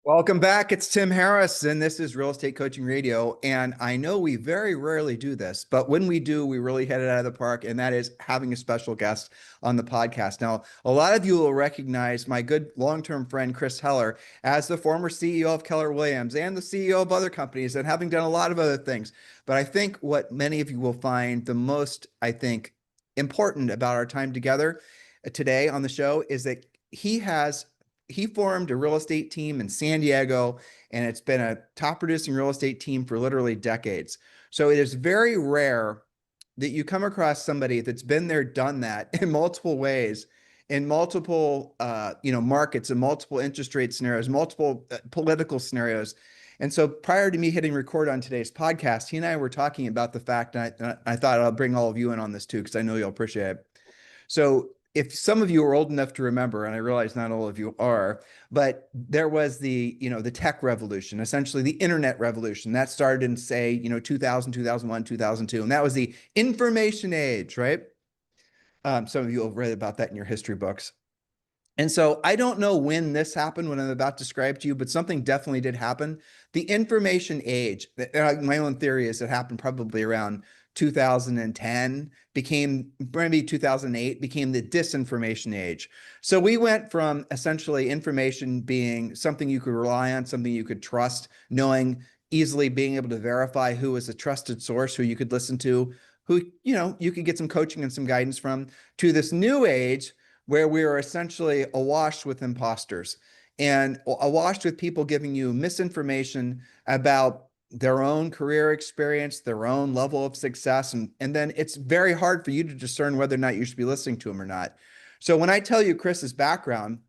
Welcome back. It's Tim Harris, and this is Real Estate Coaching Radio. And I know we very rarely do this, but when we do, we really hit it out of the park, and that is having a special guest on the podcast. Now, a lot of you will recognize my good long-term friend, Chris Heller, as the former CEO of Keller Williams and the CEO of other companies and having done a lot of other things. But I think what many of you will find the most, important about our time together today on the show is that he formed a real estate team in San Diego, and it's been a top producing real estate team for literally decades. So it is very rare that you come across somebody that's been there, done that in multiple ways, in multiple, markets, and multiple interest rate scenarios, multiple political scenarios. And so prior to me hitting record on today's podcast, he and I were talking about the fact, and I thought I'll bring all of you in on this too, because I know you'll appreciate it. So if some of you are old enough to remember, and I realize not all of you are, but there was the tech revolution, essentially the internet revolution that started in, say, 2000, 2001, 2002. And that was the information age, right? Some of you have read about that in your history books. And so I don't know when this happened, when I'm about to describe to you, but something definitely did happen. The information age, my own theory is it happened probably around 2010, became maybe 2008, became the disinformation age. So we went from essentially information being something you could rely on, something you could trust, knowing easily being able to verify who was a trusted source, who you could listen to, who, you could get some coaching and some guidance from, to this new age where we are essentially awash with imposters and awash with people giving you misinformation about their own career experience, their own level of success. And then it's very hard for you to discern whether or not you should be listening to them or not. So when I tell you Chris's background,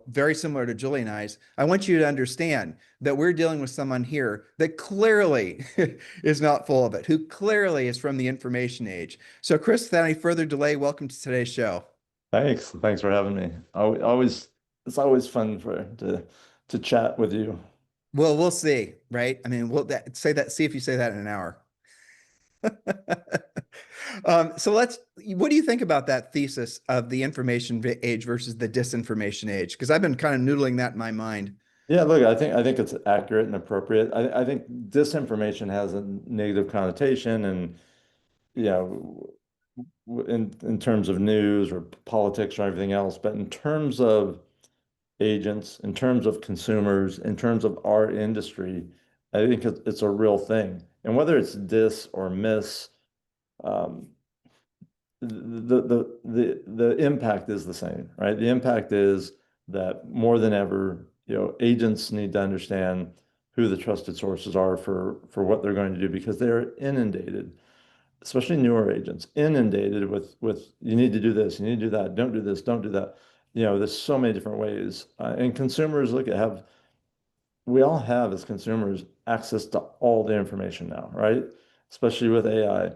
very similar to Julie and I's, I want you to understand that we're dealing with someone here that clearly is not full of it, who clearly is from the information age. So Chris, without any further delay, welcome to today's show. Thanks for having me. It's always fun to chat with you. Well, we'll see, right? I mean, see if you say that in an hour. So what do you think about that thesis of the information age versus the disinformation age? Because I've been kind of noodling that in my mind. Yeah, look, I think it's accurate and appropriate. I think disinformation has a negative connotation, and you know, in terms of news or politics or everything else. But in terms of agents, in terms of consumers, in terms of our industry, I think it's a real thing. And whether it's dis or miss, um, the impact is the same, right? The impact is that more than ever, agents need to understand who the trusted sources are for what they're going to do, because they're inundated, especially newer agents, inundated with you need to do this, you need to do that, don't do this, don't do that. There's so many different ways. And consumers we all have as consumers access to all the information now, right? Especially with AI.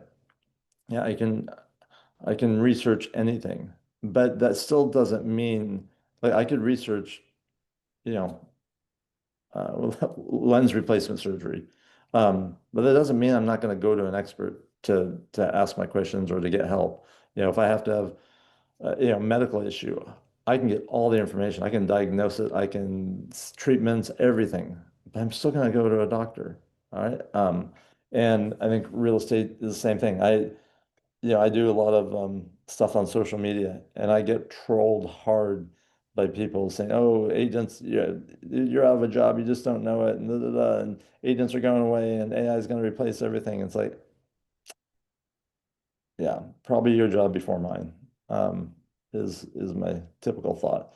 Yeah, I can research anything, but that still doesn't mean, like, I could research, you know, lens replacement surgery. But that doesn't mean I'm not going to go to an expert to ask my questions or to get help. If I have to have medical issue, I can get all the information. I can diagnose it. I can treatments, everything. But I'm still going to go to a doctor. All right. And I think real estate is the same thing. I do a lot of stuff on social media, and I get trolled hard by people saying, "Oh, agents, you're out of a job. You just don't know it," and da, da, da, and agents are going away, and AI is going to replace everything. It's like, yeah, probably your job before mine, is my typical thought.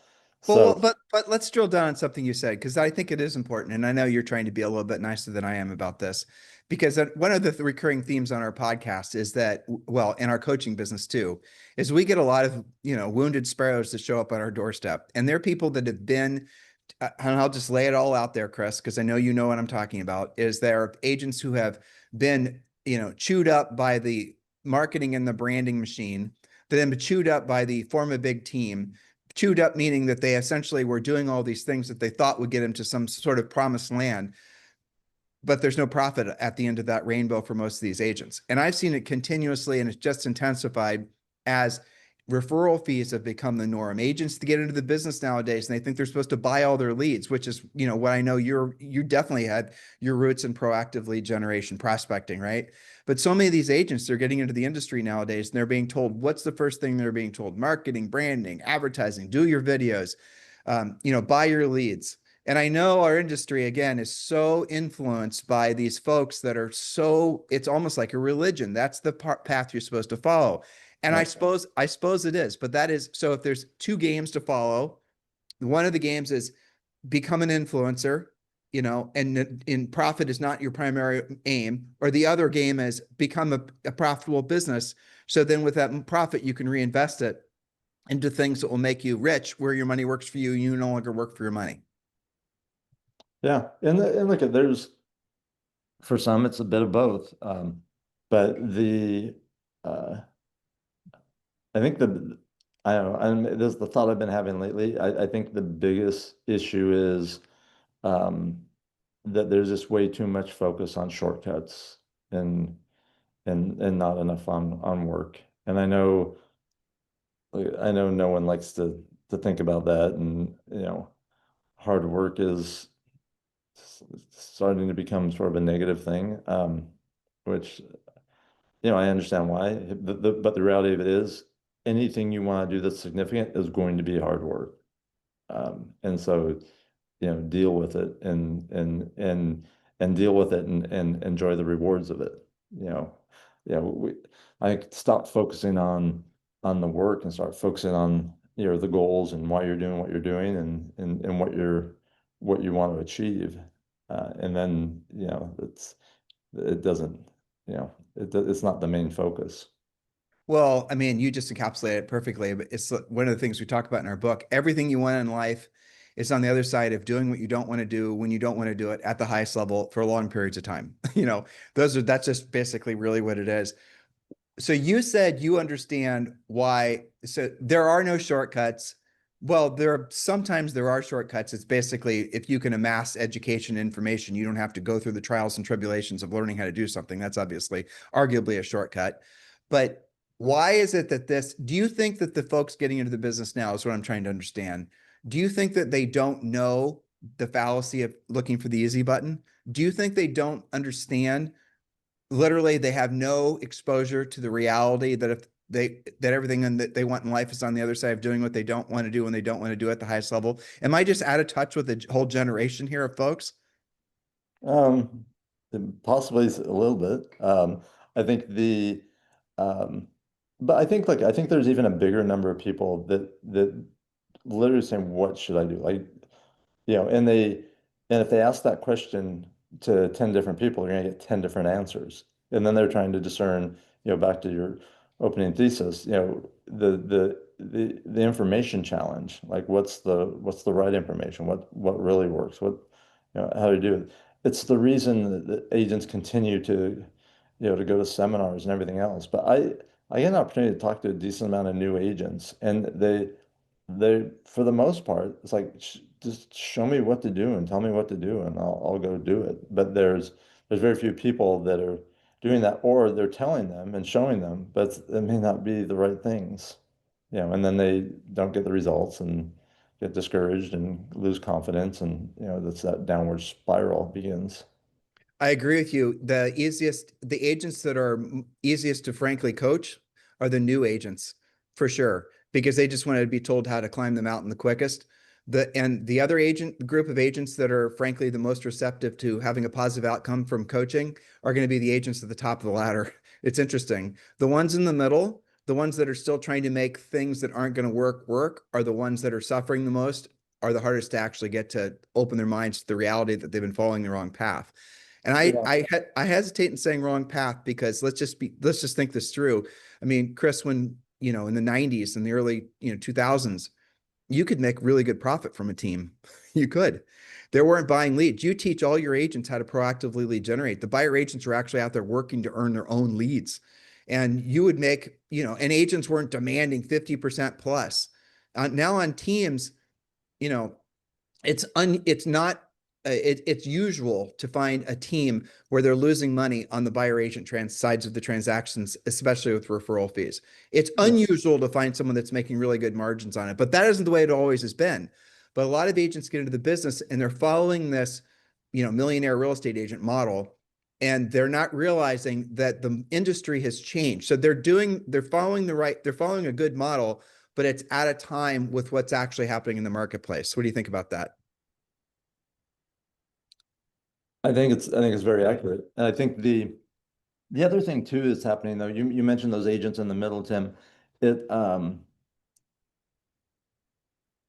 Well, So but let's drill down on something you said, because I think it is important, and I know you're trying to be a little bit nicer than I am about this, because one of the recurring themes on our podcast is that, well, in our coaching business too, is we get a lot of wounded sparrows that show up on our doorstep, and they're people that have been, and I'll just lay it all out there, Chris, because I know you know what I'm talking about. Is there agents who have been chewed up by the marketing and the branding machine, then chewed up by the form a big team. Chewed up meaning that they essentially were doing all these things that they thought would get them to some sort of promised land, but there's no profit at the end of that rainbow for most of these agents. And I've seen it continuously, and it's just intensified as referral fees have become the norm. Agents to get into the business nowadays, and they think they're supposed to buy all their leads, which is, what I know you definitely had your roots in proactive lead generation, prospecting, right? But so many of these agents, they're getting into the industry nowadays and they're being told, what's the first thing they're being told? Marketing, branding, advertising, do your videos, buy your leads. And I know our industry, again, is so influenced by these folks that are it's almost like a religion. That's the path you're supposed to follow. And Yeah. I suppose it is, but that is, so if there's two games to follow, one of the games is become an influencer, and in profit is not your primary aim, or the other game is become a profitable business. So then with that profit, you can reinvest it into things that will make you rich, where your money works for you. You no longer work for your money. Yeah. And look at for some, it's a bit of both. But uh, I think I don't know, and this is the thought I've been having lately. I think the biggest issue is um, that there's just way too much focus on shortcuts and and not enough on work. And I know no one likes to think about that, and hard work is starting to become sort of a negative thing, which I understand why. But the reality of it is, anything you want to do that's significant is going to be hard work. And so, deal with it and deal with it and enjoy the rewards of it. You know, I stop focusing on the work and start focusing on the goals and why you're doing what you're doing and what you want to achieve. And then, it doesn't, it's not the main focus. Well, I mean, you just encapsulated it perfectly, but it's one of the things we talk about in our book. Everything you want in life is on the other side of doing what you don't want to do when you don't want to do it at the highest level for long periods of time. That's just basically really what it is. So you said you understand why. So there are no shortcuts. Well, sometimes there are shortcuts. It's basically, if you can amass education information, you don't have to go through the trials and tribulations of learning how to do something. That's obviously arguably a shortcut. But why is it that do you think that the folks getting into the business now is what I'm trying to understand? Do you think that they don't know the fallacy of looking for the easy button? Do you think they don't understand, literally they have no exposure to the reality that that everything that they want in life is on the other side of doing what they don't want to do when they don't want to do at the highest level? Am I just out of touch with the whole generation here of folks? Um, Possibly a little bit. I think um, but I think there's even a bigger number of people that literally saying, what should I do? Like, and if they ask that question to 10 different people, you're gonna get 10 different answers. And then they're trying to discern, back to your opening thesis, the information challenge, like what's the right information, what really works, how to do it. It's the reason that agents continue to go to seminars and everything else. But I get an opportunity to talk to a decent amount of new agents, and they for the most part, it's like, just show me what to do and tell me what to do, and I'll go do it. But there's very few people that are doing that, or they're telling them and showing them, but it may not be the right things, and then they don't get the results and get discouraged and lose confidence, and that's that downward spiral begins. I agree with you. The agents that are easiest to frankly coach are the new agents, for sure, because they just want to be told how to climb the mountain the quickest. The other group of agents that are frankly the most receptive to having a positive outcome from coaching are going to be the agents at the top of the ladder. It's interesting. The ones in the middle, the ones that are still trying to make things that aren't going to work, are the ones that are suffering the most, are the hardest to actually get to open their minds to the reality that they've been following the wrong path. And Yeah. I hesitate in saying wrong path, because let's just think this through. I mean, Chris, when, in the 90s and the early, 2000s, you could make really good profit from a team. You could. There weren't buying leads. You teach all your agents how to proactively lead generate. The buyer agents are actually out there working to earn their own leads. And you would make, and agents weren't demanding 50% plus. Now on teams, you know, it's not it's usual to find a team where they're losing money on the buyer agent sides of the transactions, especially with referral fees. It's Yeah. unusual to find someone that's making really good margins on it, but that isn't the way it always has been. But a lot of agents get into the business and they're following this, millionaire real estate agent model, and they're not realizing that the industry has changed. So they're following a good model, but it's at a time with what's actually happening in the marketplace. What do you think about that? I think it's very accurate. And I think the other thing too is happening though, you mentioned those agents in the middle, Tim. It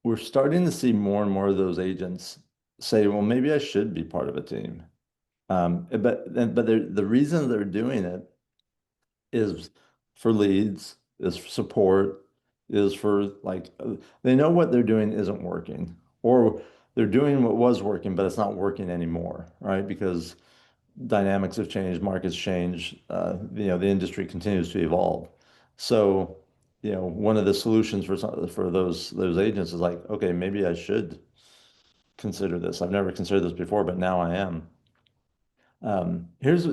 We're starting to see more and more of those agents say, well, maybe I should be part of a team. But the reason they're doing it is for leads, is for support, is for like they know what they're doing isn't working, or they're doing what was working, but it's not working anymore, right? Because dynamics have changed, markets change, the industry continues to evolve. So, one of the solutions for those agents is like, okay, maybe I should consider this. I've never considered this before, but now I am. Um, here's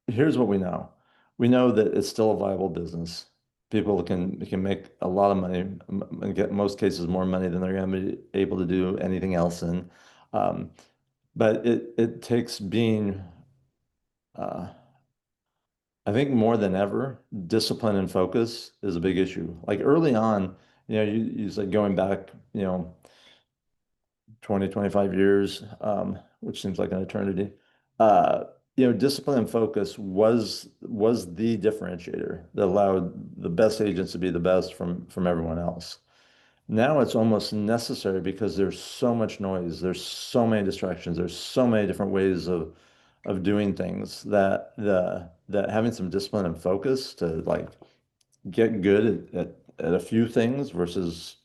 here's what we know. We know that it's still a viable business. People can make a lot of money and get, in most cases, more money than they're going to be able to do anything else in. Um, but it takes being, uh, I think more than ever, discipline and focus is a big issue. Like early on, you like going back, 20, 25 years, which seems like an eternity. Uh, discipline and focus was the differentiator that allowed the best agents to be the best from everyone else. Now it's almost necessary because there's so much noise, there's so many distractions, there's so many different ways of doing things that having some discipline and focus to like get good at a few things versus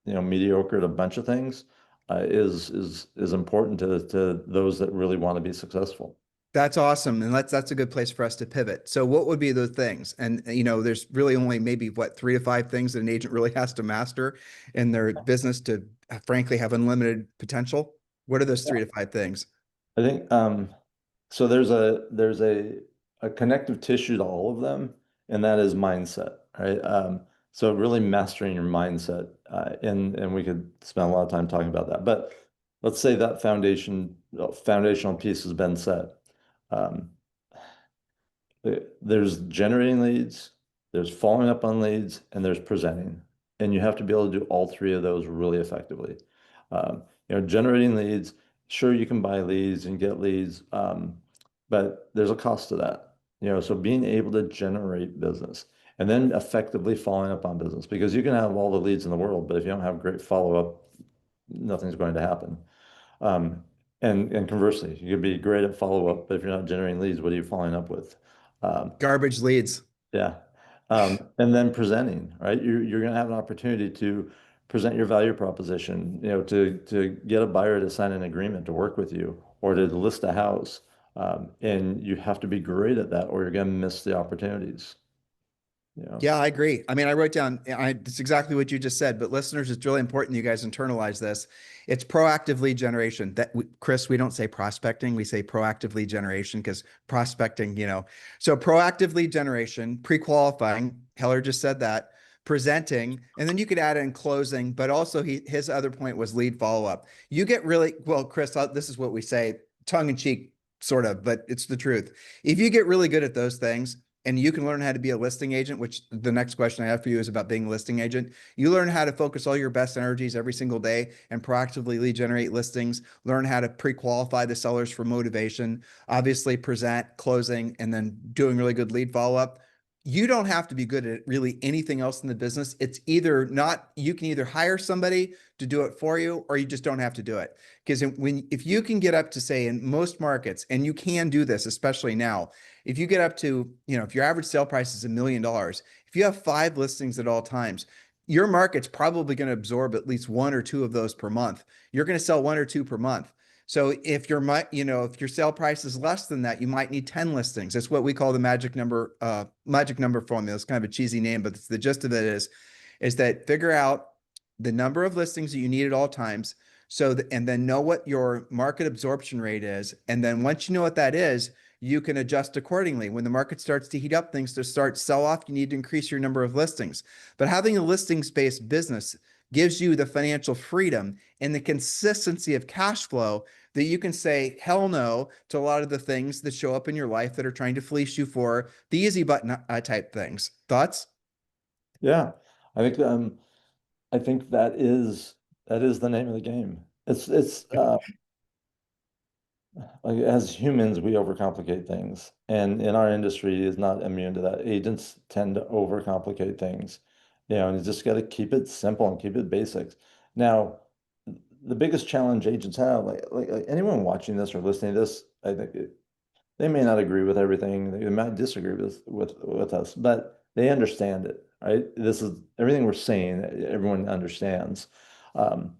mediocre at a bunch of things is important to those that really want to be successful. That's awesome. And that's a good place for us to pivot. So what would be those things? And there's really only maybe what 3 to 5 things that an agent really has to master in their business to frankly have unlimited potential. What are those 3 to 5 things? I think so there's a connective tissue to all of them, and that is mindset, right? So really mastering your mindset, and we could spend a lot of time talking about that. But let's say that foundational piece has been set. Um, there's generating leads, there's following up on leads, and there's presenting. And you have to be able to do all three of those really effectively. Generating leads, sure, you can buy leads and get leads, but there's a cost to that. So being able to generate business and then effectively following up on business, because you can have all the leads in the world, but if you don't have great follow-up, nothing's going to happen. Um, and conversely, you could be great at follow-up, but if you're not generating leads, what are you following up with? Um, Garbage leads. yeah. And then presenting, right? You're going to have an opportunity to present your value proposition, to get a buyer to sign an agreement to work with you or to list a house. And you have to be great at that or you're going to miss the opportunities. Yeah, I agree. I mean, I wrote down, it's exactly what you just said, but listeners, it's really important you guys internalize this. It's proactive lead generation Chris, we don't say prospecting, we say proactive lead generation because prospecting, so proactive lead generation, pre-qualifying, Heller just said that, presenting, and then you could add in closing, but also his other point was lead follow-up. You get really, well, Chris, this is what we say, tongue in cheek, sort of, but it's the truth. If you get really good at those things, and you can learn how to be a listing agent, which the next question I have for you is about being a listing agent. You learn how to focus all your best energies every single day and proactively lead generate listings, learn how to pre-qualify the sellers for motivation, obviously present, closing, and then doing really good lead follow-up. You don't have to be good at really anything else in the business. It's either not, you can either hire somebody to do it for you, or you just don't have to do it. Because if you can get up to say in most markets, and you can do this, especially now, if you get up to, if your average sale price is $1 million, if you have 5 listings at all times, your market's probably going to absorb at least 1 or 2 of those per month. You're going to sell 1 or 2 per month. So if if your sale price is less than that, you might need 10 listings. That's what we call the magic number formula. It's kind of a cheesy name, but the gist of it is that figure out the number of listings that you need at all times. And then know what your market absorption rate is. And then once you know what that is, you can adjust accordingly. When the market starts to heat up, things to start sell off, you need to increase your number of listings. But having a listings-based business gives you the financial freedom and the consistency of cash flow that you can say hell no to a lot of the things that show up in your life that are trying to fleece you for the easy button type things. Thoughts? Yeah, I think I think that is the name of the game. It's like as humans, we overcomplicate things, and in our industry is not immune to that. Agents tend to overcomplicate things, and you just got to keep it simple and keep it basics. Now, the biggest challenge agents have, like anyone watching this or listening to this, I think they may not agree with everything. They might disagree with us, but they understand it, right? This is everything we're saying. Everyone understands. Um,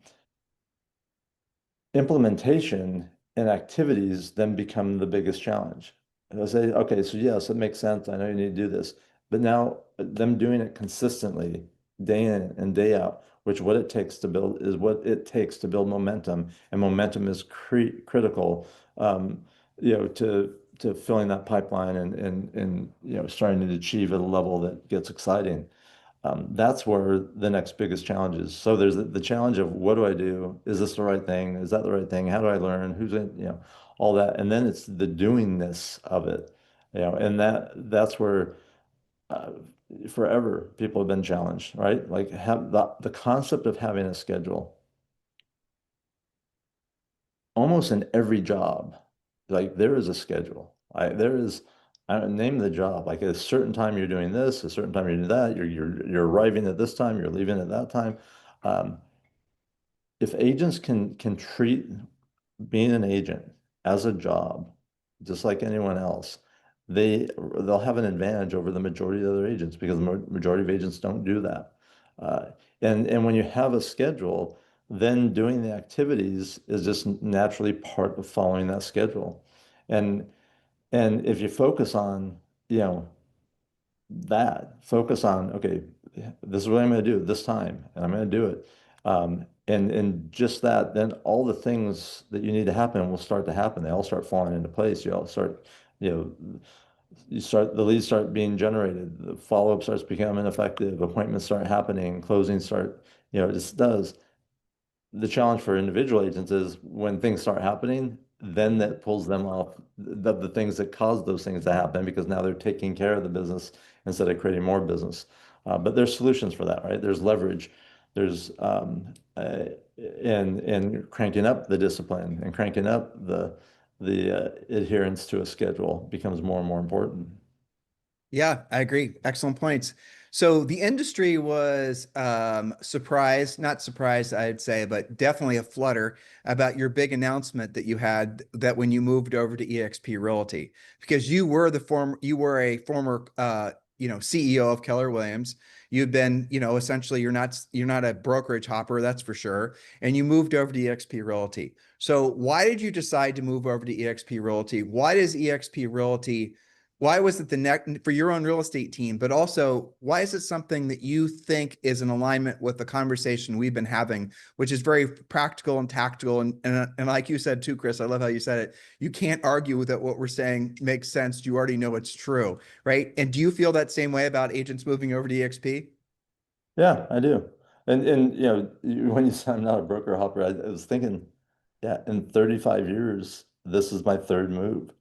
Implementation and activities then become the biggest challenge. And I say, okay, so yes, it makes sense. I know you need to do this, but now them doing it consistently, day in and day out, which what it takes to build is what it takes to build momentum, and momentum is critical, to filling that pipeline and starting to achieve at a level that gets exciting. That's where the next biggest challenge is. So there's the challenge of what do I do? Is this the right thing? Is that the right thing? How do I learn? Who's in, all that. And then it's the doingness of it, and that's where uh, forever people have been challenged, right? Like have the concept of having a schedule almost in every job, like there is a schedule. There is, I name the job. Like at a certain time you're doing this, a certain time you're doing that. You're arriving at this time, you're leaving at that time. Um, if agents can treat being an agent as a job, just like anyone else, they'll have an advantage over the majority of other agents because the majority of agents don't do that. Uh, and when you have a schedule, then doing the activities is just naturally part of following that schedule. And and if you focus on, you know, focus on, okay, this is what I'm going to do this time, and I'm going to do it. And just that, then all the things that you need to happen will start to happen. They all start falling into place. You all start, you know, the leads start being generated, the follow-up starts becoming effective, appointments start happening, closings start, it just does. The challenge for individual agents is when things start happening, then that pulls them off the things that cause those things to happen because now they're taking care of the business instead of creating more business. But there's solutions for that, right? There's leverage, there's and cranking up the discipline and cranking up the adherence to a schedule becomes more and more important. Yeah, I agree. Excellent points. So the industry was surprised, not surprised, I'd say, but definitely a flutter about your big announcement that you had that when you moved over to eXp Realty, because you were a former CEO of Keller Williams. You've been, essentially you're not a brokerage hopper, that's for sure. And you moved over to eXp Realty. So why did you decide to move over to eXp Realty? Why was it the next for your own real estate team, but also why is it something that you think is in alignment with the conversation we've been having, which is very practical and tactical. And like you said too, Chris, I love how you said it. You can't argue with that. What we're saying makes sense. You already know it's true, right? And do you feel that same way about agents moving over to eXp? Yeah, I do. And when you said I'm not a broker hopper, I was thinking, yeah, in 35 years, this is my third move.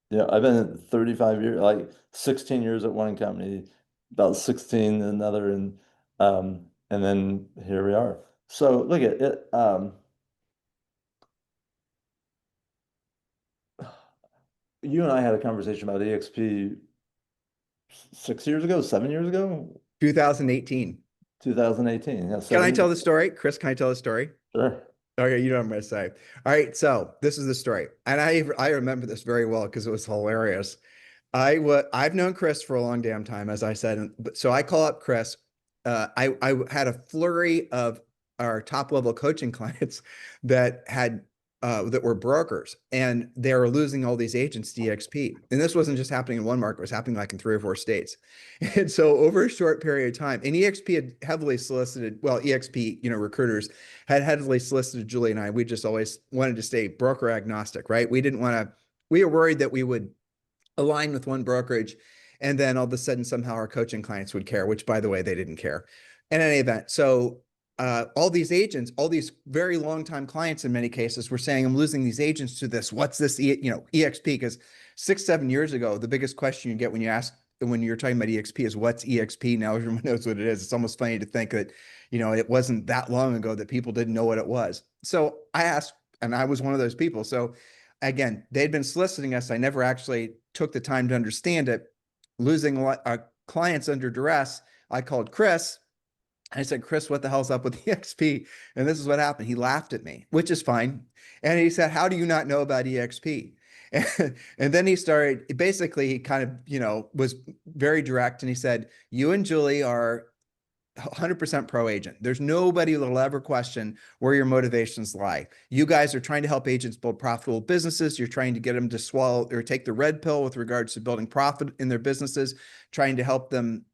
Yeah, I've been at 35 years, like 16 years at one company, about 16 in another, and then here we are. So look at it. You and I had a conversation about EXP 6 years ago, 7 years ago, 2018. 2018. Yeah, Can I 7 years. tell the story? Chris, can I tell the story? Sure. Okay, you know what I'm going to say. All right, so this is the story. And I remember this very well because it was hilarious. I've known Chris for a long damn time, as I said. So I call up Chris. I had a flurry of our top level coaching clients that had that were brokers, and they were losing all these agents to eXp. And this wasn't just happening in one market; it was happening like in 3 or 4 states. And so, over a short period of time, and eXp had heavily solicited. Well, eXp, recruiters had heavily solicited Julie and I. We just always wanted to stay broker agnostic, right? We didn't want to. We were worried that we would align with one brokerage, and then all of a sudden somehow our coaching clients would care, which by the way, they didn't care in any event. So all these agents, all these very long time clients in many cases were saying, I'm losing these agents to this. What's this, eXp? Because 6, 7 years ago, the biggest question you get when you're talking about eXp is what's eXp? Now everyone knows what it is. It's almost funny to think that, it wasn't that long ago that people didn't know what it was. So I asked, and I was one of those people. So again, they'd been soliciting us. I never actually took the time to understand it. Losing clients under duress, I called Chris. I said, Chris, what the hell's up with eXp? And this is what happened. He laughed at me, which is fine. And he said, how do you not know about eXp? And then he started, basically, he kind of, was very direct. And he said, you and Julie are 100% pro agent. There's nobody that'll ever question where your motivations lie. You guys are trying to help agents build profitable businesses. You're trying to get them to swallow or take the red pill with regards to building profit in their businesses, trying to help them,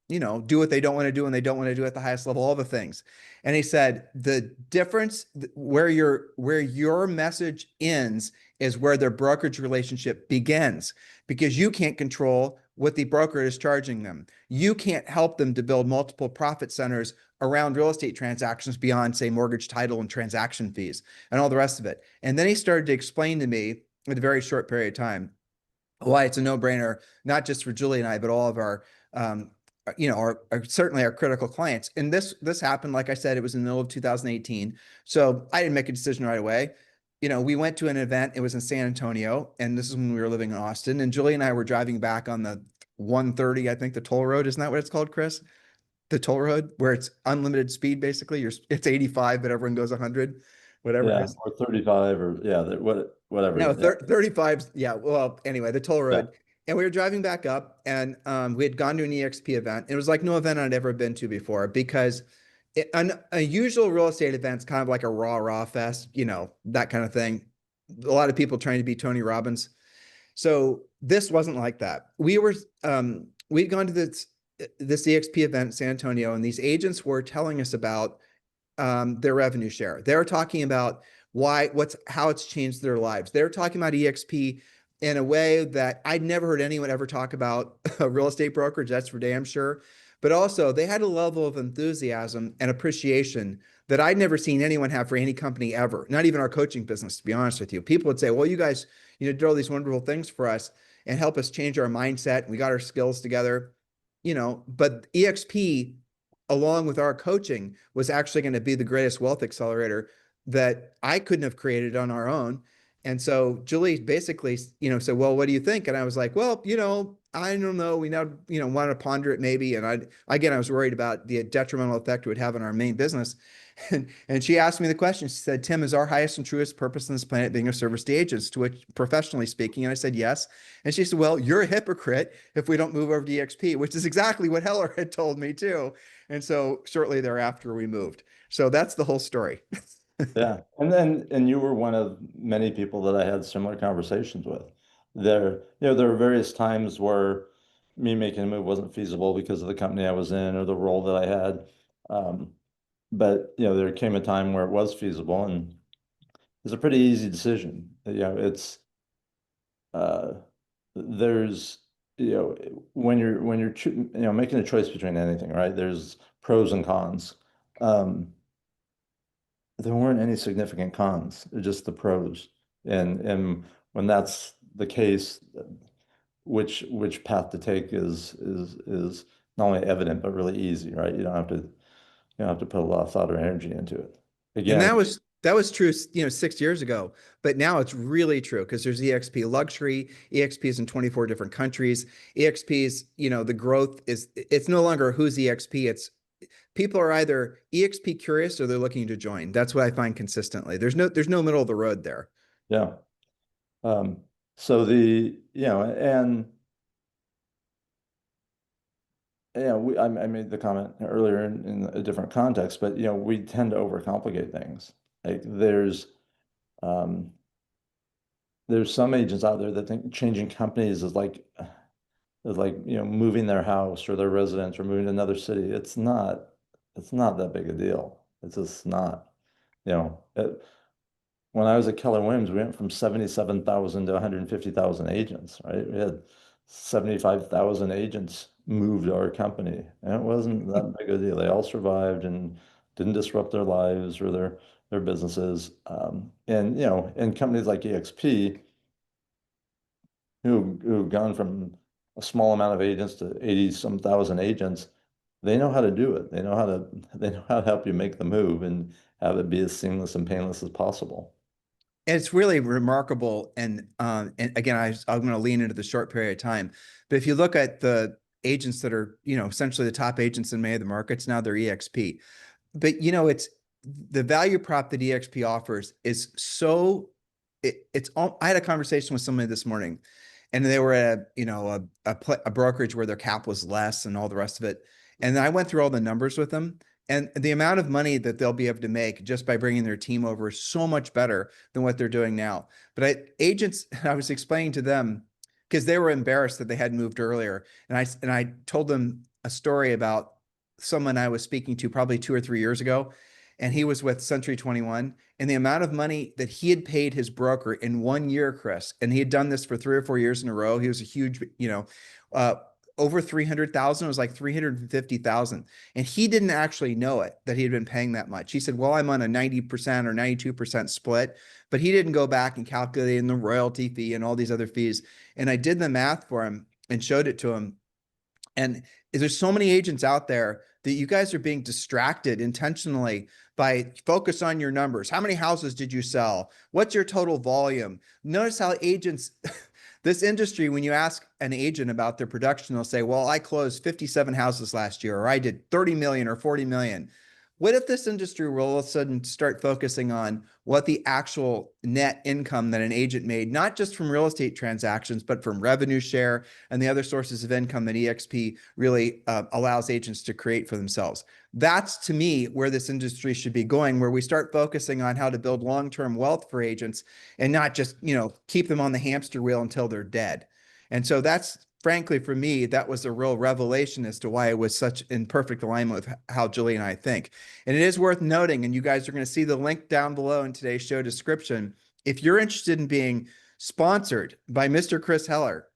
do what they don't want to do and they don't want to do at the highest level, all the things. And he said, the difference where your message ends is where their brokerage relationship begins, because you can't control what the broker is charging them. You can't help them to build multiple profit centers around real estate transactions beyond, say, mortgage title and transaction fees and all the rest of it. And then he started to explain to me in a very short period of time why it's a no-brainer, not just for Julie and I, but all of our, certainly our critical clients. And this happened, like I said, it was in the middle of 2018. So I didn't make a decision right away. We went to an event. It was in San Antonio, and this is when we were living in Austin. And Julie and I were driving back on the 130, I think, the toll road. Isn't that what it's called, Chris? The toll road, where it's unlimited speed, basically. It's 85, but everyone goes 100, whatever it Yeah, is. or 35, or yeah, whatever. No, Yeah. 35. Yeah. Well, anyway, the toll Yeah. road. And we were driving back up, and we had gone to an eXp event. It was like no event I'd ever been to before, because a usual real estate event's kind of like a rah fest, that kind of thing. A lot of people trying to be Tony Robbins. So this wasn't like that. We'd gone to this eXp event in San Antonio, and these agents were telling us about their revenue share. They're talking about how it's changed their lives. They're talking about eXp in a way that I'd never heard anyone ever talk about a real estate brokerage. That's for damn sure. But also, they had a level of enthusiasm and appreciation that I'd never seen anyone have for any company ever. Not even our coaching business, to be honest with you. People would say, "Well, you guys, did all these wonderful things for us and help us change our mindset. And we got our skills together, But eXp, along with our coaching, was actually going to be the greatest wealth accelerator that I couldn't have created on our own." And so Julie basically, said, "Well, what do you think?" And I was like, "Well, I don't know. We now, want to ponder it maybe." And I was worried about the detrimental effect it would have on our main business. And she asked me the question. She said, "Tim, is our highest and truest purpose on this planet being of service to agents?" To which, professionally speaking, and I said, "Yes." And she said, "Well, you're a hypocrite if we don't move over to eXp," which is exactly what Heller had told me too. And so shortly thereafter, we moved. So that's the whole story. Yeah. And you were one of many people that I had similar conversations with. There were various times where me making a move wasn't feasible because of the company I was in or the role that I had. Um, but there came a time where it was feasible, and it's a pretty easy decision. It's uh, there's when you're making a choice between anything, right? There's pros and cons. Um, there weren't any significant cons, just the pros. And when that's the case, which path to take is not only evident but really easy, right? You don't have to put a lot of thought or energy into it. And Again, that was true, 6 years ago, but now it's really true because there's eXp luxury. eXp is in 24 different countries. eXp's, the growth it's no longer who's eXp. It's people are either eXp curious or they're looking to join. That's what I find consistently. There's no middle of the road there. yeah. Um, so the, and I made the comment earlier in a different context, but we tend to overcomplicate things. Like there's, um, there's some agents out there that think changing companies is like, moving their house or their residence or moving to another city. It's not that big a deal. It's just not, you know, when I was at Keller Williams, we went from 77,000 to 150,000 agents, right? We had 75,000 agents moved our company, and it wasn't that big a deal. They all survived and didn't disrupt their lives or their businesses. And and companies like eXp, who've gone from a small amount of agents to 80 some thousand agents, they know how to do it. They know how to help you make the move and have it be as seamless and painless as possible. And it's really remarkable. And again, I'm going to lean into the short period of time. But if you look at the agents that are, essentially the top agents in many of the markets now, they're EXP. But it's the value prop that EXP offers is so it's all. I had a conversation with somebody this morning, and they were at a brokerage where their cap was less and all the rest of it. And then I went through all the numbers with them, and the amount of money that they'll be able to make just by bringing their team over is so much better than what they're doing now. But agents, I was explaining to them because they were embarrassed that they hadn't moved earlier, and I told them a story about someone I was speaking to probably 2 or 3 years ago, and he was with Century 21, and the amount of money that he had paid his broker in 1 year, Chris, and he had done this for 3 or 4 years in a row. He was a huge, uh, over 300,000. It was like 350,000. And he didn't actually know it, that he had been paying that much. He said, well, I'm on a 90% or 92% split, but he didn't go back and calculate in the royalty fee and all these other fees. And I did the math for him and showed it to him. And there's so many agents out there that you guys are being distracted intentionally by focus on your numbers. How many houses did you sell? What's your total volume? Notice how agents, this industry, when you ask an agent about their production, they'll say, well, I closed 57 houses last year, or I did 30 million or 40 million. What if this industry will all of a sudden start focusing on what the actual net income that an agent made, not just from real estate transactions, but from revenue share and the other sources of income that eXp really allows agents to create for themselves? That's, to me, where this industry should be going, where we start focusing on how to build long-term wealth for agents and not just, keep them on the hamster wheel until they're dead. And so that's, frankly, for me, that was a real revelation as to why it was such in perfect alignment with how Julie and I think. And it is worth noting, and you guys are going to see the link down below in today's show description. If you're interested in being sponsored by Mr. Chris Heller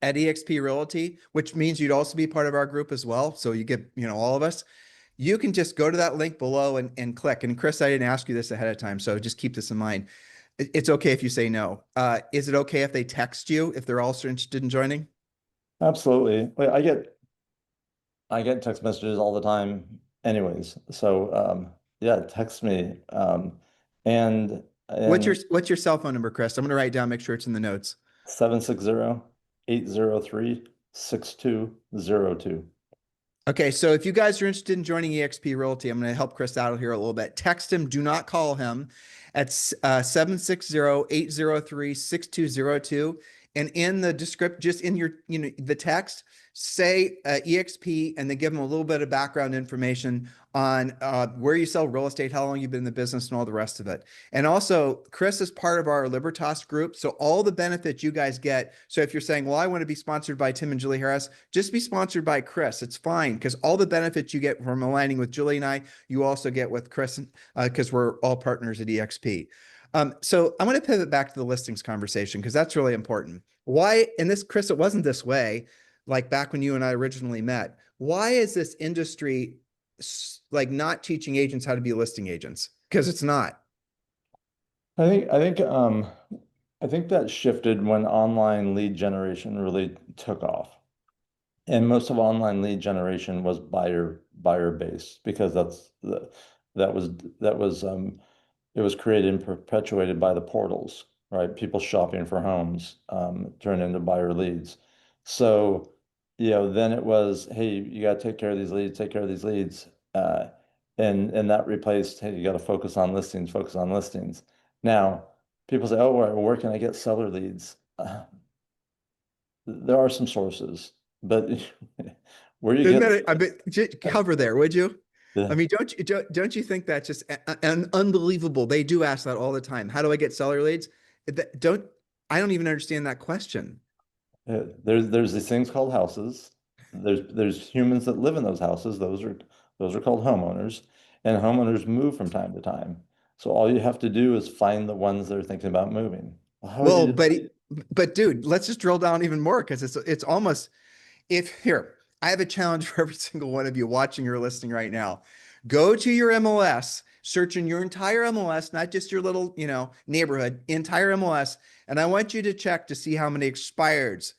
at eXp Realty, which means you'd also be part of our group as well, so you get, all of us, you can just go to that link below and click. And Chris, I didn't ask you this ahead of time, so just keep this in mind. It's okay if you say no. Is it okay if they text you if they're also interested in joining? Absolutely. Like, I get text messages all the time anyways. So yeah, text me. And What's your cell phone number, Chris? I'm gonna write it down, make sure it's in the notes. 760-803-6202. Okay, so if you guys are interested in joining eXp Realty, I'm going to help Chris out here a little bit. Text him, do not call him, at 760-803-6202. And in the description, just in your, the text, say eXp, and then give them a little bit of background information on where you sell real estate, how long you've been in the business, and all the rest of it. And also, Chris is part of our Libertas group, so all the benefits you guys get. So if you're saying, well, I want to be sponsored by Tim and Julie Harris, just be sponsored by Chris. It's fine, because all the benefits you get from aligning with Julie and I, you also get with Chris, because we're all partners at eXp. So I'm going to pivot back to the listings conversation, because that's really important. Why, and this, Chris, it wasn't this way, like back when you and I originally met. Why is this industry like not teaching agents how to be listing agents? Because it's not. I think that shifted when online lead generation really took off. And most of online lead generation was buyer based, because that was it was created and perpetuated by the portals, right? People shopping for homes turned into buyer leads. So, then it was, hey, you got to take care of these leads, take care of these leads. And that replaced, hey, you got to focus on listings, focus on listings. Now, people say, oh, where can I get seller leads? There are some sources, but where you get, I mean, cover there, would you? yeah. I mean, don't you think that's just unbelievable? They do ask that all the time. How do I get seller leads? don't, I don't even understand that question. There's these things called houses. There's humans that live in those houses. Those are called homeowners, and homeowners move from time to time. So all you have to do is find the ones that are thinking about moving. Well, how would Well, you do? but dude, let's just drill down even more because it's almost if here, I have a challenge for every single one of you watching or listening right now. Go to your MLS, search in your entire MLS, not just your little, neighborhood, entire MLS, and I want you to check to see how many expireds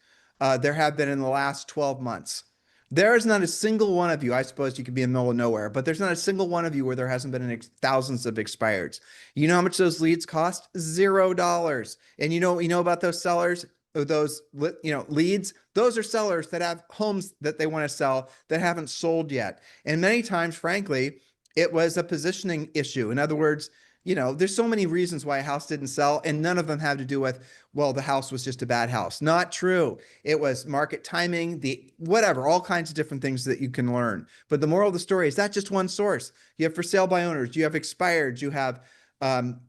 there have been in the last 12 months. There is not a single one of you, I suppose you could be in the middle of nowhere, but there's not a single one of you where there hasn't been thousands of expireds. You know how much those leads cost? $0. And you know about those sellers? Those leads, those are sellers that have homes that they want to sell that haven't sold yet. And many times, frankly, it was a positioning issue. In other words, there's so many reasons why a house didn't sell, and none of them have to do with, well, the house was just a bad house. Not true. It was market timing, the whatever, all kinds of different things that you can learn. But the moral of the story is that's just one source. You have for sale by owners, you have expired, you have um,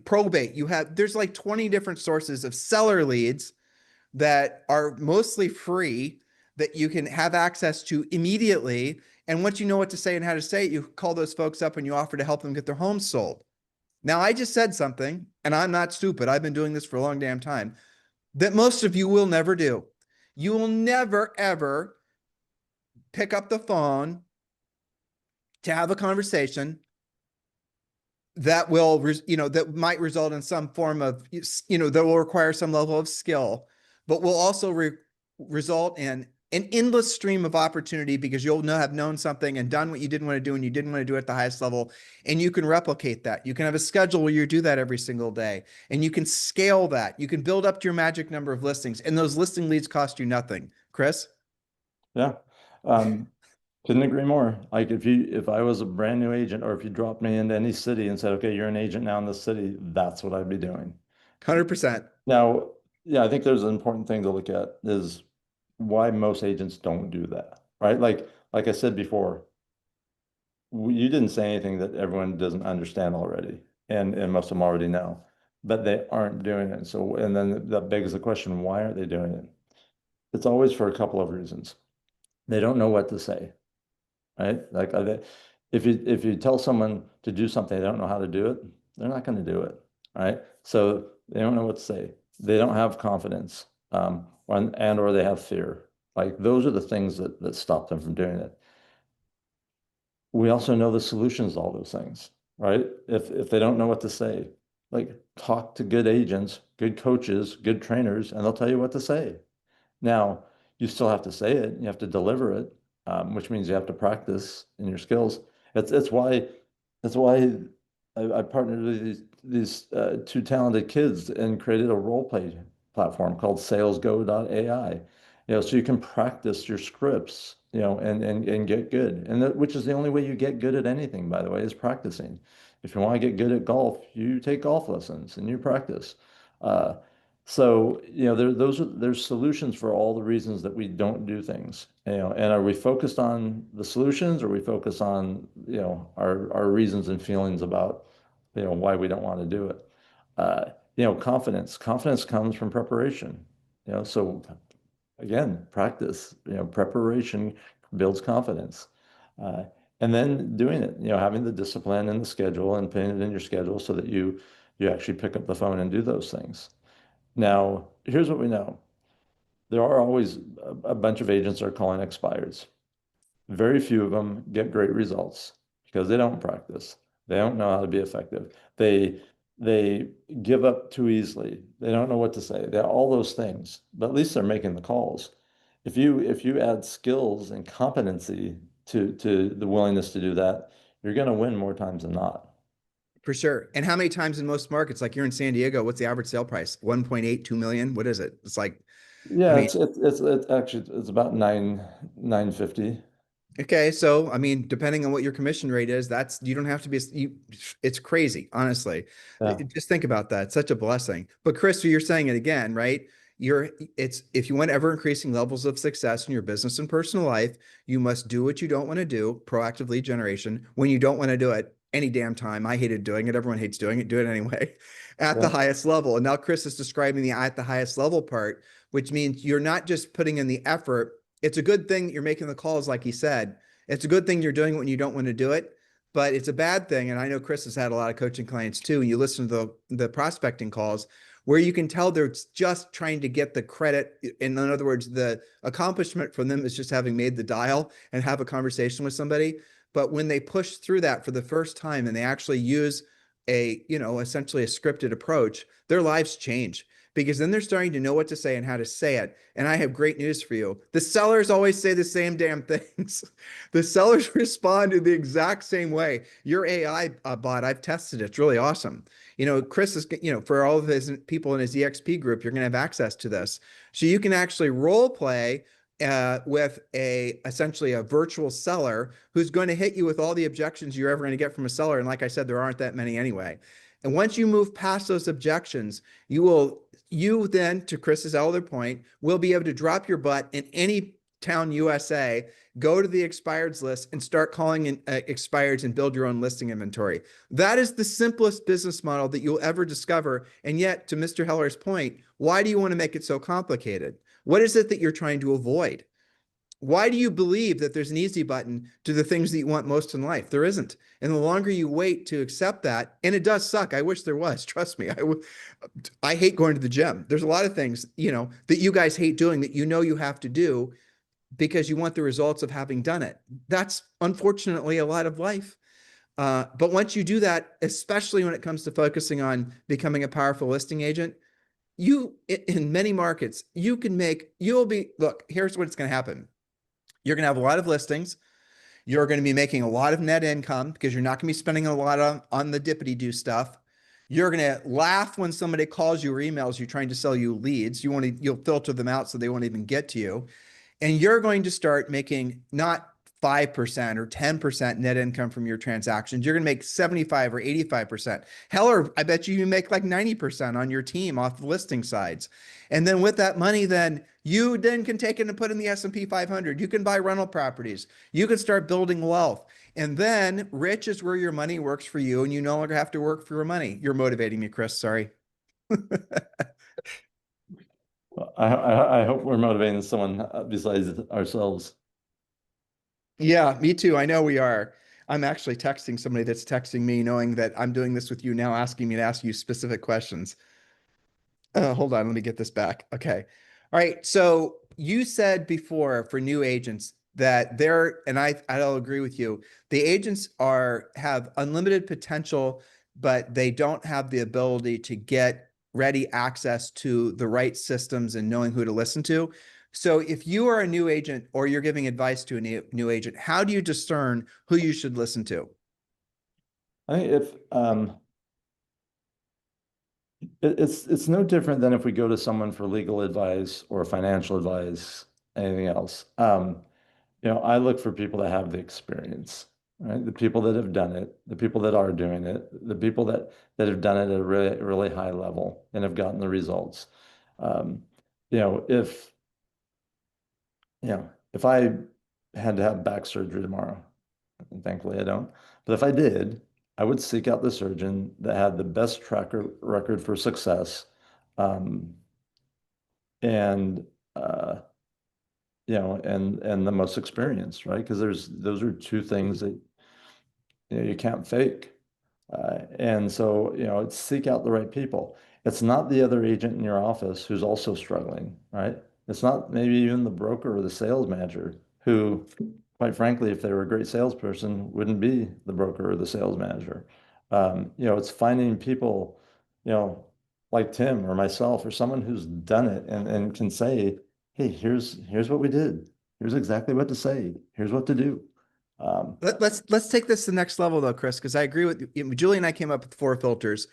probate, there's like 20 different sources of seller leads that are mostly free that you can have access to immediately. And once you know what to say and how to say it, you call those folks up and you offer to help them get their homes sold. Now, I just said something, and I'm not stupid. I've been doing this for a long damn time, that most of you will never do. You will never, ever pick up the phone to have a conversation that will, that might result in some form of, that will require some level of skill, but will also result in an endless stream of opportunity because you'll have known something and done what you didn't want to do and you didn't want to do at the highest level. And you can replicate that. You can have a schedule where you do that every single day and you can scale that. You can build up to your magic number of listings, and those listing leads cost you nothing. Chris? Yeah. Um, Couldn't agree more. Like if I was a brand new agent, or if you dropped me into any city and said, okay, you're an agent now in this city, that's what I'd be doing. 100%. Now, yeah, I think there's an important thing to look at is why most agents don't do that, right? Like I said before, you didn't say anything that everyone doesn't understand already, and most of them already know, but they aren't doing it. So, and then that begs the question, why aren't they doing it? It's always for a couple of reasons. They don't know what to say, right? Like if you tell someone to do something, they don't know how to do it, they're not going to do it, right? So they don't know what to say. They don't have confidence, or they have fear. Like those are the things that stop them from doing it. We also know the solutions to all those things, right? If they don't know what to say, like talk to good agents, good coaches, good trainers, and they'll tell you what to say. Now, you still have to say it, you have to deliver it, which means you have to practice in your skills. It's why I partnered with these two talented kids and created a role play platform called salesgo.ai. So you can practice your scripts, and get good. And which is the only way you get good at anything, by the way, is practicing. If you want to get good at golf, you take golf lessons and you practice. Uh, so, there's solutions for all the reasons that we don't do things. And are we focused on the solutions, or are we focused on, our reasons and feelings about, why we don't want to do it? Confidence. Confidence comes from preparation. So again, practice, preparation builds confidence. Uh, and then doing it, having the discipline and the schedule and putting it in your schedule so that you actually pick up the phone and do those things. Now, here's what we know. There are always a bunch of agents that are calling expireds. Very few of them get great results because they don't practice. They don't know how to be effective. They give up too easily. They don't know what to say. They're all those things, but at least they're making the calls. If you add skills and competency to the willingness to do that, you're going to win more times than not. For sure. And how many times in most markets, like you're in San Diego, what's the average sale price? 1.8, 2 million? What is it? It's like, I Yeah, mean, it's actually it's about 950. okay. So, I mean, depending on what your commission rate is, you don't have to be, it's crazy, honestly. Yeah. Just think about that. It's such a blessing. But Chris, so you're saying it again, right? If you want ever increasing levels of success in your business and personal life, you must do what you don't want to do, proactive lead generation. When you don't want to do it, any damn time. I hated doing it. Everyone hates doing it. Do it anyway at the Yeah. highest level. And now Chris is describing the at the highest level part, which means you're not just putting in the effort. It's a good thing that you're making the calls, like he said. It's a good thing you're doing it when you don't want to do it, but it's a bad thing. And I know Chris has had a lot of coaching clients too. And you listen to the prospecting calls where you can tell they're just trying to get the credit. In other words, the accomplishment from them is just having made the dial and have a conversation with somebody. But when they push through that for the first time and they actually use a, essentially a scripted approach, their lives change because then they're starting to know what to say and how to say it. And I have great news for you. The sellers always say the same damn things. The sellers respond in the exact same way. Your AI bot, I've tested it. It's really awesome. Chris is, for all of his people in his eXp group, you're going to have access to this. So you can actually role play with essentially a virtual seller who's going to hit you with all the objections you're ever going to get from a seller. And like I said, there aren't that many anyway. And once you move past those objections, you then, to Chris's elder point, will be able to drop your butt in any town USA, go to the expireds list and start calling in expireds and build your own listing inventory. That is the simplest business model that you'll ever discover. And yet, to Mr. Heller's point, why do you want to make it so complicated? What is it that you're trying to avoid? Why do you believe that there's an easy button to the things that you want most in life? There isn't. And the longer you wait to accept that, and it does suck. I wish there was. Trust me. I hate going to the gym. There's a lot of things, that you guys hate doing that you have to do because you want the results of having done it. That's unfortunately a lot of life. But once you do that, especially when it comes to focusing on becoming a powerful listing agent, in many markets, look, here's what's going to happen. You're going to have a lot of listings. You're going to be making a lot of net income because you're not going to be spending a lot on the dippity-do stuff. You're going to laugh when somebody calls you or emails you trying to sell you leads. You'll filter them out so they won't even get to you. And you're going to start making not 5% or 10% net income from your transactions. You're going to make 75 or 85%. Heller, I bet you make like 90% on your team off the listing sides. And then with that money, then you then can take it and put in the S&P 500. You can buy rental properties. You can start building wealth. And then rich is where your money works for you and you no longer have to work for your money. You're motivating me, Chris. Sorry. I hope we're motivating someone besides ourselves. Yeah, me too. I know we are. I'm actually texting somebody that's texting me, knowing that I'm doing this with you now, asking me to ask you specific questions. Hold on, let me get this back. Okay. All right. So you said before for new agents that and I'll agree with you, the agents have unlimited potential, but they don't have the ability to get ready access to the right systems and knowing who to listen to. So if you are a new agent or you're giving advice to a new agent, how do you discern who you should listen to? I think if it's no different than if we go to someone for legal advice or financial advice, anything else. I look for people that have the experience, right? The people that have done it, the people that are doing it, the people that have done it at a really, really high level and have gotten the results. Um, you know, if if I had to have back surgery tomorrow, and thankfully I don't, but if I did, I would seek out the surgeon that had the best record for success, um, and and the most experience, right? Because those are two things that you can't fake. And so, it's seek out the right people. It's not the other agent in your office who's also struggling, right? It's not maybe even the broker or the sales manager who, quite frankly, if they were a great salesperson, wouldn't be the broker or the sales manager. It's finding people, you know, like Tim or myself or someone who's done it and can say, hey, here's what we did. Here's exactly what to say. Here's what to do. Let's take this to the next level though, Chris, because I agree with you. Julie and I came up with 4 filters.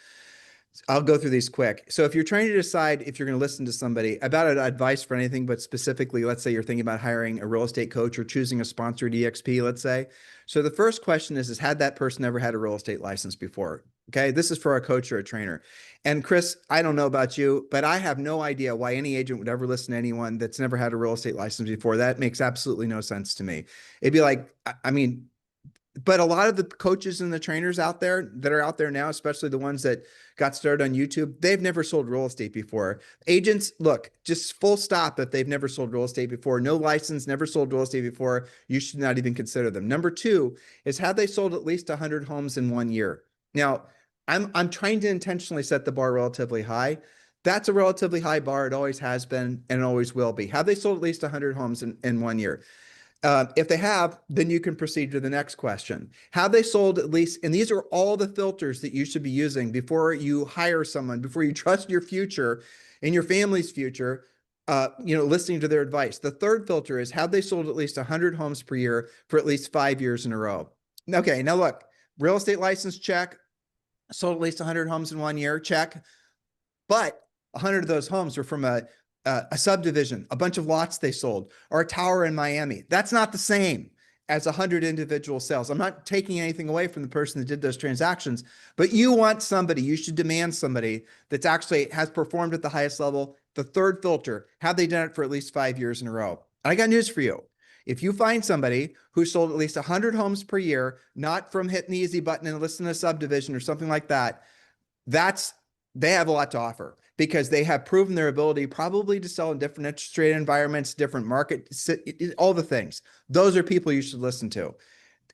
I'll go through these quick. So if you're trying to decide if you're going to listen to somebody about advice for anything, but specifically, let's say you're thinking about hiring a real estate coach or choosing a sponsored eXp, let's say. So the first question is had that person ever had a real estate license before? Okay. This is for a coach or a trainer. And Chris, I don't know about you, but I have no idea why any agent would ever listen to anyone that's never had a real estate license before. That makes absolutely no sense to me. It'd be like, I mean, but a lot of the coaches and the trainers out there that are out there now, especially the ones that got started on YouTube, they've never sold real estate before. Agents, look, just full stop. If they've never sold real estate before, no license, never sold real estate before, you should not even consider them. Number two is, have they sold at least 100 homes in 1 year? Now, I'm trying to intentionally set the bar relatively high. That's a relatively high bar. It always has been and always will be. Have they sold at least 100 homes in 1 year? If they have, then you can proceed to the next question. Have they sold at least, and these are all the filters that you should be using before you hire someone, before you trust your future and your family's future, listening to their advice. The third filter is, have they sold at least 100 homes per year for at least 5 years in a row? Okay, now look, real estate license, check. Sold at least 100 homes in 1 year, check. But 100 of those homes were from a subdivision, a bunch of lots they sold, or a tower in Miami. That's not the same as 100 individual sales. I'm not taking anything away from the person that did those transactions, but you want somebody, you should demand somebody that's actually has performed at the highest level. The third filter, have they done it for at least 5 years in a row? And I got news for you. If you find somebody who sold at least 100 homes per year, not from hitting the easy button and listing a subdivision or something like that, they have a lot to offer, because they have proven their ability probably to sell in different interest rate environments, different market, all the things. Those are people you should listen to.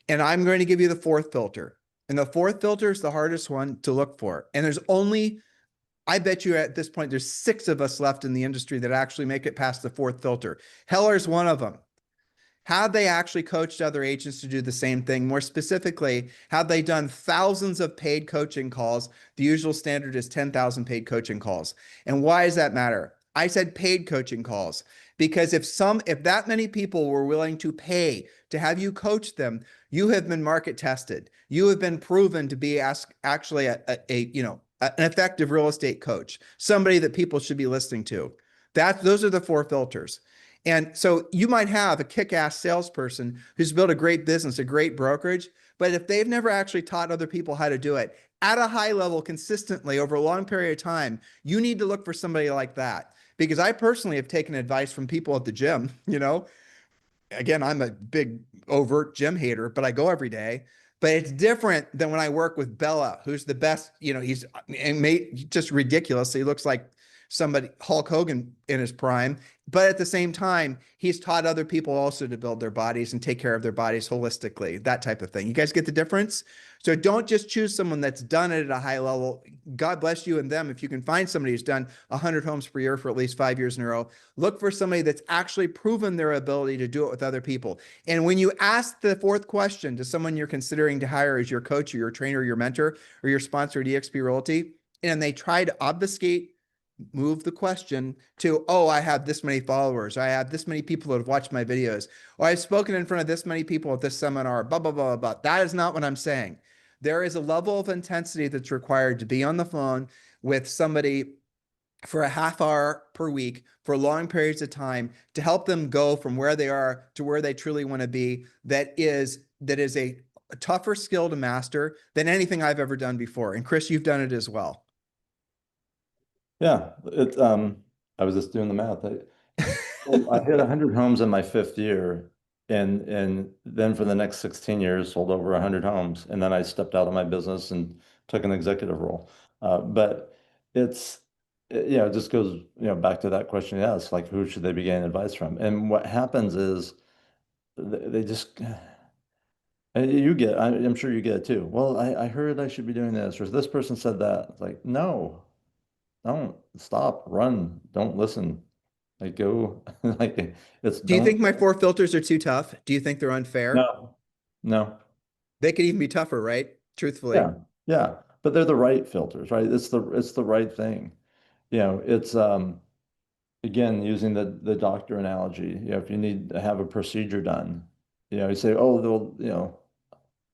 And I'm going to give you the fourth filter. And the fourth filter is the hardest one to look for. And there's only, I bet you at this point, there's 6 of us left in the industry that actually make it past the fourth filter. Heller's one of them. Have they actually coached other agents to do the same thing? More specifically, have they done thousands of paid coaching calls? The usual standard is 10,000 paid coaching calls. And why does that matter? I said paid coaching calls because if that many people were willing to pay to have you coach them, you have been market tested. You have been proven to be actually an effective real estate coach, somebody that people should be listening to. Those are the 4 filters. And so you might have a kick-ass salesperson who's built a great business, a great brokerage, but if they've never actually taught other people how to do it at a high level consistently over a long period of time, you need to look for somebody like that. Because I personally have taken advice from people at the gym, again, I'm a big overt gym hater, but I go every day. But it's different than when I work with Bella, who's the best, he's just ridiculous. He looks like somebody, Hulk Hogan in his prime. But at the same time, he's taught other people also to build their bodies and take care of their bodies holistically, that type of thing. You guys get the difference? So don't just choose someone that's done it at a high level. God bless you and them. If you can find somebody who's done 100 homes per year for at least 5 years in a row, look for somebody that's actually proven their ability to do it with other people. And when you ask the fourth question to someone you're considering to hire as your coach or your trainer, or your mentor, or your sponsor at eXp Realty, and they try to obfuscate, move the question to, oh, I have this many followers. I have this many people that have watched my videos. Or I've spoken in front of this many people at this seminar, blah, blah, blah, blah. That is not what I'm saying. There is a level of intensity that's required to be on the phone with somebody for a half hour per week for long periods of time to help them go from where they are to where they truly want to be. That is a tougher skill to master than anything I've ever done before. And Chris, you've done it as well. Yeah, I was just doing the math. I hit 100 homes in my 5th year, and then for the next 16 years sold over 100 homes, and then I stepped out of my business and took an executive role. But it just goes back to that question. Yes, like who should they be getting advice from? And what happens is they just and I'm sure you get it too. Well, I heard I should be doing this, or this person said that. It's like, no, don't stop, run, don't listen. Like go, like it's Do you don't. think my 4 filters are too tough? Do you think they're unfair? No, no, They could even be tougher, right? Truthfully. yeah, yeah. But they're the right filters, right? It's the right thing. It's again using the doctor analogy. If you need to have a procedure done, you say, oh,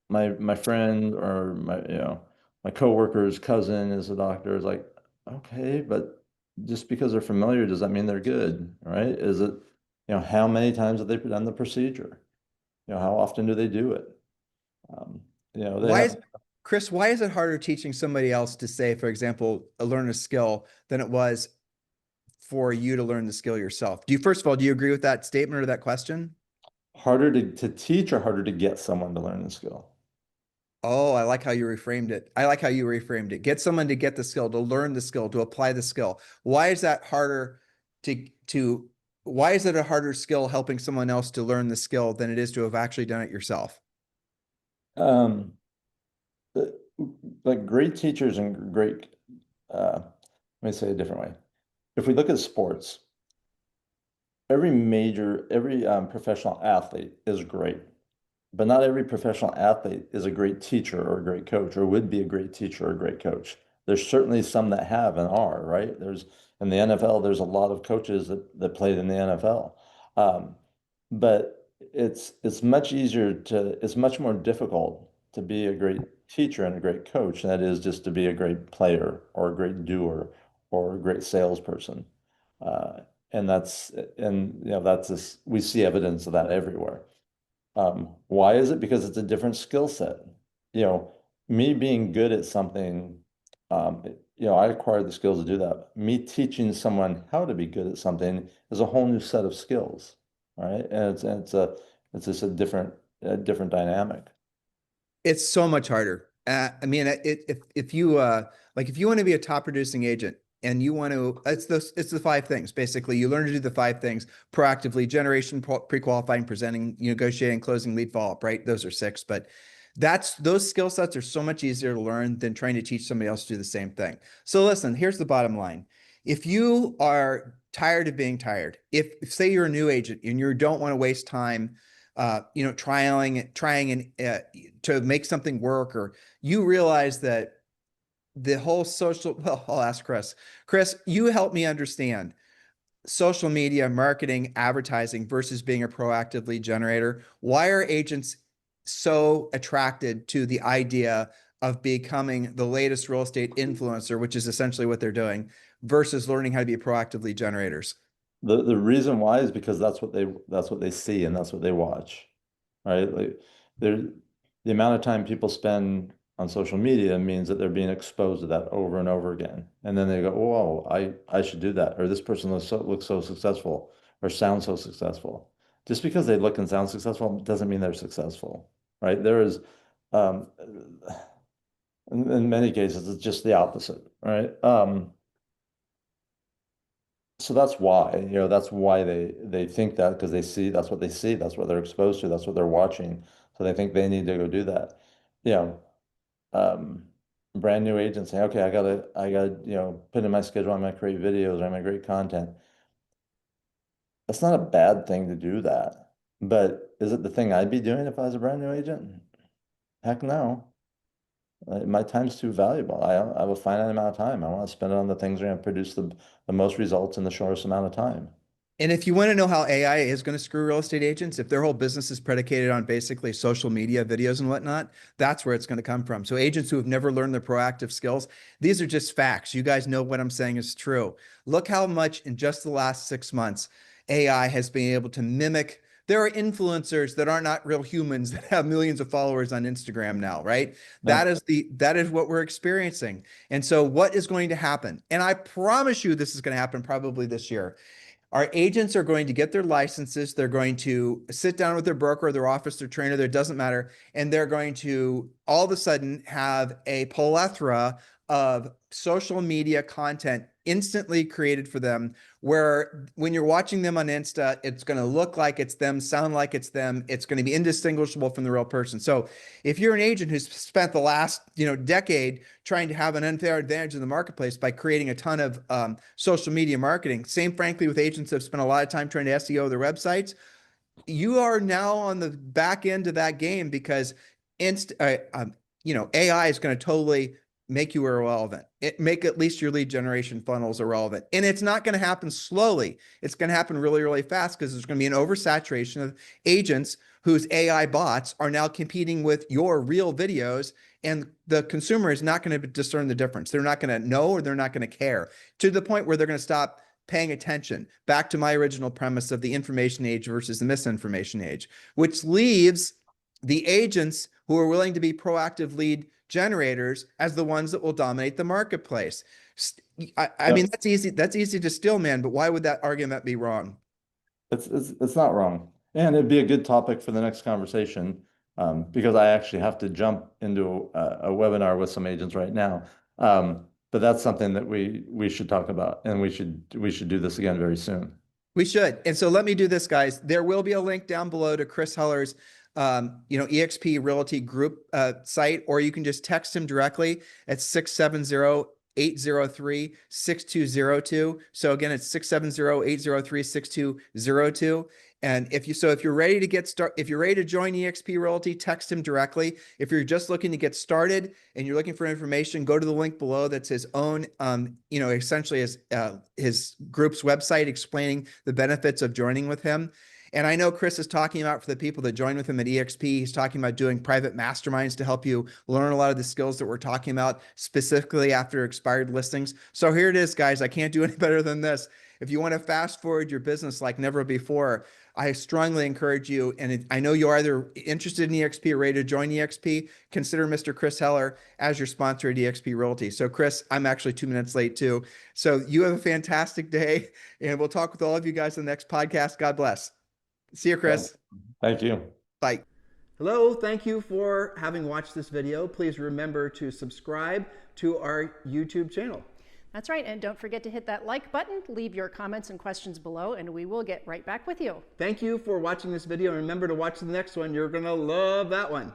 my friend or my coworker's cousin is a doctor. It's like, okay, but just because they're familiar, does that mean they're good, right? Is it, how many times have they done the procedure? How often do they do it? They Why have is Chris, why is it harder teaching somebody else to say, for example, learn a skill than it was for you to learn the skill yourself? First of all, do you agree with that statement or that question? harder to teach or harder to get someone to learn the skill? Oh, I like how you reframed it. I like how you reframed it. Get someone to get the skill, to learn the skill, to apply the skill. Why is that harder to why is it a harder skill helping someone else to learn the skill than it is to have actually done it yourself? Um, the- like great teachers and great, let me say it a different way. If we look at sports, every professional athlete is great, but not every professional athlete is a great teacher or a great coach or would be a great teacher or a great coach. There's certainly some that have and are, right? There's in the NFL, there's a lot of coaches that played in the NFL. But it's much more difficult to be a great teacher and a great coach than it is just to be a great player or a great doer or a great salesperson. Uh, and that's and you know that's this we see evidence of that everywhere. Why is it? Because it's a different skill set. You know, me being good at something, um, I acquired the skills to do that. Me teaching someone how to be good at something is a whole new set of skills, right? And it's just a different dynamic. It's so much harder. I mean, if you like if you want to be a top producing agent and you want to, it's the five things basically. You learn to do the five things proactively: generation, pre-qualifying, presenting, negotiating, closing, lead follow up. Right? Those are six, but those skill sets are so much easier to learn than trying to teach somebody else to do the same thing. So listen, here's the bottom line: if you are tired of being tired, if say you're a new agent and you don't want to waste time trying and to make something work, or you realize that the whole social, well, I'll ask Chris. Chris, you help me understand social media marketing, advertising versus being a proactive lead generator. Why are agents so attracted to the idea of becoming the latest real estate influencer, which is essentially what they're doing, versus learning how to be proactive lead generators? The reason why is because that's what they see and that's what they watch, right? Like there, the amount of time people spend on social media means that they're being exposed to that over and over again, and then they go, "Whoa, I should do that," or "This person looks so successful or sounds so successful." Just because they look and sound successful doesn't mean they're successful, right? There is, um, in many cases, it's just the opposite, right? So that's why they think that because that's what they see, that's what they're exposed to, that's what they're watching. So they think they need to go do that. You know, brand new agents saying, okay, I gotta, put in my schedule, I'm gonna create videos, I'm gonna create content. That's not a bad thing to do that. But is it the thing I'd be doing if I was a brand new agent? Heck no. My time's too valuable. I have a finite amount of time. I want to spend it on the things that are going to produce the most results in the shortest amount of time. And if you want to know how AI is going to screw real estate agents, if their whole business is predicated on basically social media videos and whatnot, that's where it's going to come from. So agents who have never learned their proactive skills, these are just facts. You guys know what I'm saying is true. Look how much in just the last 6 months AI has been able to mimic. There are influencers that are not real humans that have millions of followers on Instagram now, right? Yeah. That is what we're experiencing. And so what is going to happen? And I promise you this is going to happen probably this year. Our agents are going to get their licenses. They're going to sit down with their broker, their office, their trainer, there doesn't matter. And they're going to all of a sudden have a plethora of social media content instantly created for them, where when you're watching them on Insta, it's going to look like it's them, sound like it's them. It's going to be indistinguishable from the real person. So if you're an agent who's spent the last decade trying to have an unfair advantage in the marketplace by creating a ton of social media marketing, same frankly with agents that have spent a lot of time trying to SEO their websites, you are now on the back end of that game because AI is going to totally make you irrelevant. Make at least your lead generation funnels irrelevant. And it's not going to happen slowly. It's going to happen really, really fast because there's going to be an oversaturation of agents whose AI bots are now competing with your real videos. And the consumer is not going to discern the difference. They're not going to know, or they're not going to care, to the point where they're going to stop paying attention. Back to my original premise of the information age versus the misinformation age, which leaves the agents who are willing to be proactive lead generators as the ones that will dominate the marketplace. I mean, Yep. that's easy. That's easy to steal, man. But why would that argument be wrong? It's not wrong. And it'd be a good topic for the next conversation. because I actually have to jump into a webinar with some agents right now. But that's something that we should talk about, and we should do this again very soon. We should. And so let me do this, guys. There will be a link down below to Chris Heller's, eXp Realty group site, or you can just text him directly at 670-803-6202. So again, it's 670-803-6202. And if you're ready to if you're ready to join eXp Realty, text him directly. If you're just looking to get started and you're looking for information, go to the link below. That's his own, essentially his group's website explaining the benefits of joining with him. And I know Chris is talking about, for the people that join with him at eXp, he's talking about doing private masterminds to help you learn a lot of the skills that we're talking about, specifically after expired listings. So here it is, guys. I can't do any better than this. If you want to fast forward your business like never before, I strongly encourage you, and I know you're either interested in eXp or ready to join eXp, consider Mr. Chris Heller as your sponsor at eXp Realty. So Chris, I'm actually 2 minutes late too. So you have a fantastic day, and we'll talk with all of you guys in the next podcast. God bless. See you, Chris. Thank you. Bye. Hello, thank you for having watched this video. Please remember to subscribe to our YouTube channel. That's right, and don't forget to hit that like button, leave your comments and questions below, and we will get right back with you. Thank you for watching this video, and remember to watch the next one. You're gonna love that one.